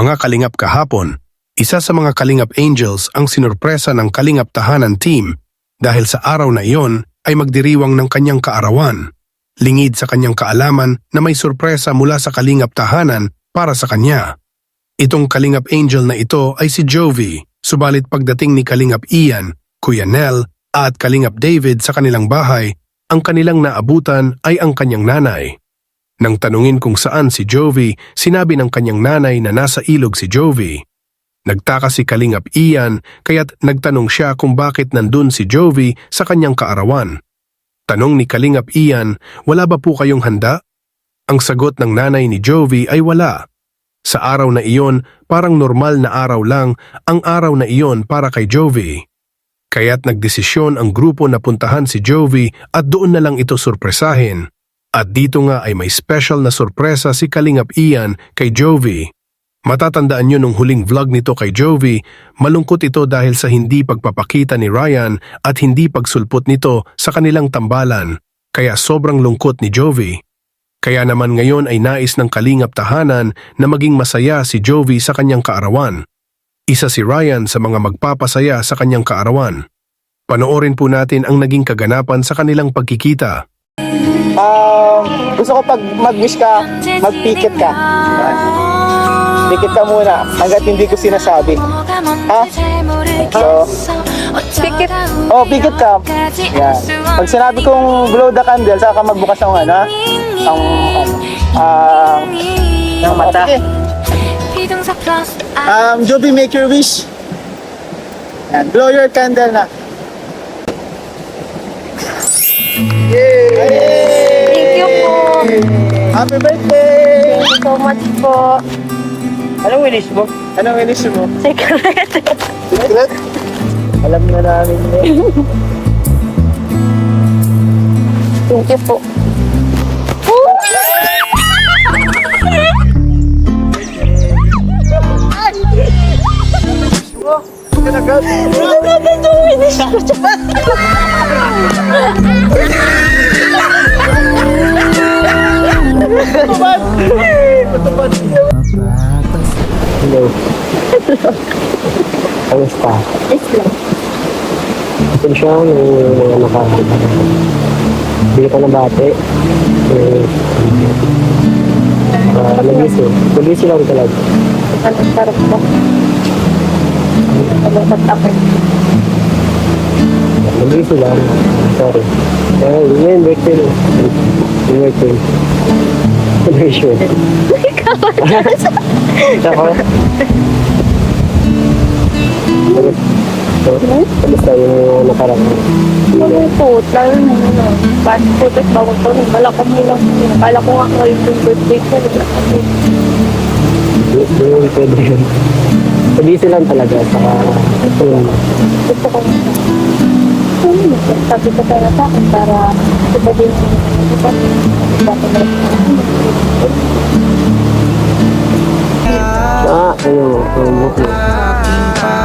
Mga kalingap kahapon, isa sa mga Kalingap Angels ang sinurpresa ng Kalingap Tahanan team dahil sa araw na iyon ay magdiriwang ng kanyang kaarawan. Lingid sa kanyang kaalaman na may surpresa mula sa Kalingap Tahanan para sa kanya. Itong Kalingap Angel na ito ay si Jovi, subalit pagdating ni Kalingap Ian, Kuya Nel at Kalingap David sa kanilang bahay, ang kanilang naabutan ay ang kanyang nanay. Nang tanungin kung saan si Jovi, sinabi ng kanyang nanay na nasa ilog si Jovi. Nagtaka si Kalingap Ian kaya't nagtanong siya kung bakit nandun si Jovi sa kanyang kaarawan. Tanong ni Kalingap Ian, wala ba po kayong handa? Ang sagot ng nanay ni Jovi ay wala. Sa araw na iyon, parang normal na araw lang ang araw na iyon para kay Jovi. Kaya't nagdesisyon ang grupo na puntahan si Jovi at doon na lang ito surpresahin. At dito nga ay may special na sorpresa si Kalingap Ian kay Jovi. Matatandaan nyo nung huling vlog nito kay Jovi, malungkot ito dahil sa hindi pagpapakita ni Ryan at hindi pagsulpot nito sa kanilang tambalan, kaya sobrang lungkot ni Jovi. Kaya naman ngayon ay nais ng Kalingap Tahanan na maging masaya si Jovi sa kanyang kaarawan. Isa si Ryan sa mga magpapasaya sa kanyang kaarawan. Panoorin po natin ang naging kaganapan sa kanilang pagkikita. Gusto ko pag mag-wish ka, mag-pikit ka. Pikit ka muna hanggat hindi ko sinasabi. Ha? So, Pikit. oh, pikit ka. Yan. Pag sinabi kong blow the candle, saka ka magbukas ng ano, ng mata. Okay. Joby, make your wish. Yan. Blow your candle na. Thank you po. Happy birthday! Thank you so much po. Anong wish mo? Anong wish mo? Secret. Secret? Alam na namin yun. Thank you po. Agad. Hello. Kamusta? Ito siya ng mga nakakita. Hindi ka nabate. Nag-busy lang talaga. Anong sarap po? Malungkot ako. Nag-busy lang. Sorry. Ngayon, birthday mo. Yung birthday. Celebration. Ako? Kamusta yung nakarang? Malungkot. Lalo na yun. Fast food at bawang to. Kala ko mo lang. Kala ko nga ngayon yung birthday ko. Yung pwede yun. Busy lang talaga. Saka, Gusto ko sabi ko sana sa akin para iba din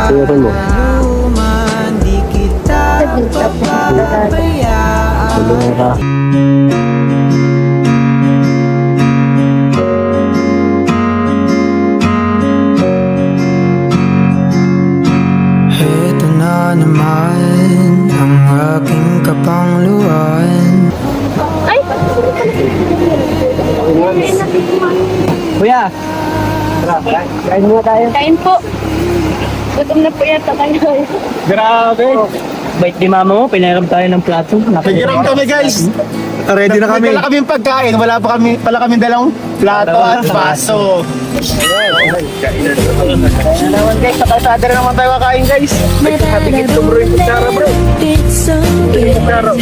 Sino mo? Ito na naman ang aking kapangluan. Ay! Kuya! Tara, kain muna tayo. Kain po. Gutom na po yata kayo. Grabe! Bait ni mama mo, pinahiram tayo ng plato. Nagiram kami guys! Ready na kami. Wala kaming pagkain, wala pa kami, pala kaming dalang plato at baso. Naman guys, sa kalsada na naman tayo kakain guys. Happy kid to bro, yung kutsara bro. Kutsara.